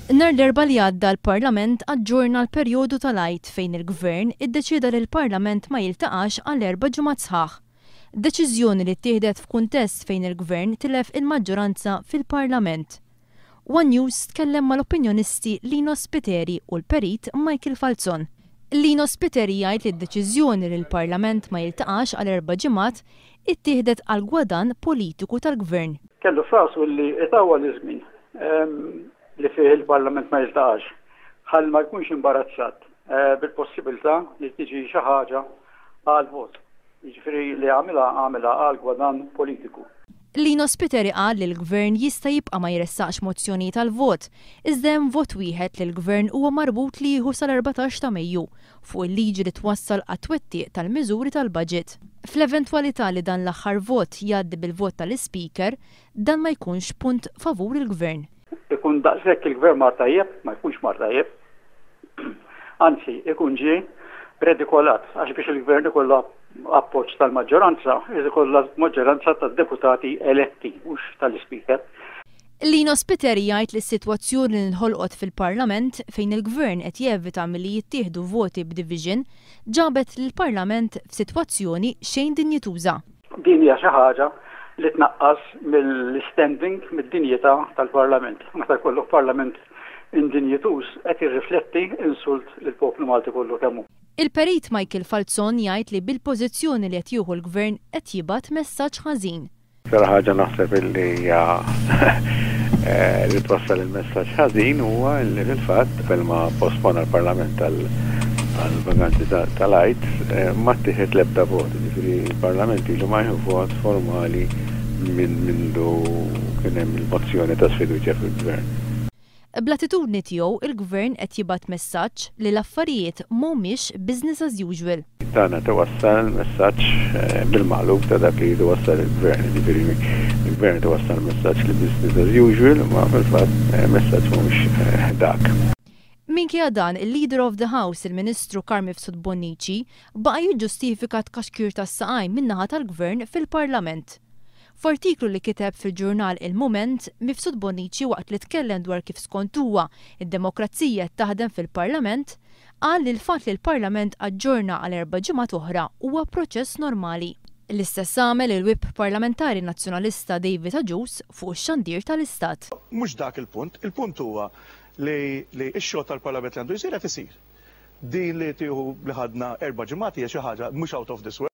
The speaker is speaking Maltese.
Nhar l-erba' li għadda l-Parlament aġġorna l-perjodu tal-għid fejn il-Gvern iddeċida li l-Parlament ma jiltaqax għal 4 ġimgħat sħaħ. Deċiżjoni li ttieħdet f'kuntest fejn il-Gvern tilef il-maġġoranza fil-Parlament. One News tkellem mal-opinjonisti Lino Spiteri u l-perit Michael Falzon. Lino Spiteri jgħid li d-deċiżjoni li l-Parlament ma jiltaqax għal 4 ġimgħat ittieħdet għal gwadan politiku tal-Gvern. Kellu frasu li itawwa l-żmien li fih il-Parlament ma jiltaqax, ħalli ma jkunx imbarazzat bil-possibilità li tiġi xi ħaġa għal vot. Jiġifieri li għamilha għal gwadan politiku. Lino Spiteri qal li l-Gvern jista' jibqa' ma jressaqx mozzjonijiet għal vot, iżda hemm vot wieħed li l-Gvern huwa marbut li jieħu sal-14 ta' Mejju fuq il-liġi li twassal għat-twettiq tal-miżuri tal-baġit. Fl-eventwalità li dan l-aħħar vot jgħaddi bil-vot tal-Ispeaker, dan ma jkunx punt favur il-Gvern. Ikun daqshekk il-Gvern mar tajjeb, ma jkunx mar tajjeb. Anzi, ikun ġie predikolat għax biex il-Gvern ikollu appoġġ tal-maġġoranza, ikollu maġġoranza tad-deputati eletti, mhux tal-Ispeaker. Lino Spiteri jgħid li s-sitwazzjoni li nħolqot fil-Parlament fejn il-Gvern qed jevita milli jittieħdu voti b'division ġabet lill-Parlament f'sitwazzjoni xejn dinjituża. Din hija xi ħaġa li tnaqqas mill-standing mid-dinjità tal-Parlament. Meta jkollok Parlament indinjituż qed jirrifletti insult lill-poplu Malti kollu kemm hu. Il-perit Michael Falzon jgħid li bil-pożizzjoni li qed jieħu l-Gvern qed jibgħat messaġġ ħażin. Sara ħaġa naħseb li li twassal il-messaġġ ħażin huwa li fil-fatt ma pospona l-Parlament għal-vaganzi tal-għid ma ttieħed l-ebda vot. Ġifieri il-Parlament ilu ma jieħu vot formali mindu kien hemm il-mozzjoni ta' sfiduċja fil-Gvern. Bl-attitudni tiegħu il-Gvern qed jibgħat messaġġ li l-affarijiet mhumiex business as usual. Tagħna tiwassal messaġġ bil-magħlub ta' dak li jwassal il-Gvern. Ġifieri il-Gvern tiwassal messaġġ li business as usual ma fil-fatt messaġġ mhux dak. Minkejja dan, il-Leader of the House, il-Ministru Karmi Fsut-Bonnici, baqa' jiġġustifika tkaxkir tas-saqajn min-naħa tal-Gvern fil-Parlament. F'artiklu li kiteb fil-ġurnal Il-Mument, Fsut-Bonnici waqt li tkellem dwar kif skont huwa id-demokrazija taħdem fil-Parlament, qal li l-fatt li l-Parlament aġġorna għal 4 ġimgħat oħra huwa proċess normali. L-istess għamel il-Whip Parlamentari Nazzjonalista David Aġus fuq ix-xandir tal-Istat. Mhux dak il-punt huwa li x-xogħol tal-Parlament għandu jsir qed isir. Din li tieħu li ħadna 4 ġimgħat hija xi ħaġa mhux out of this world.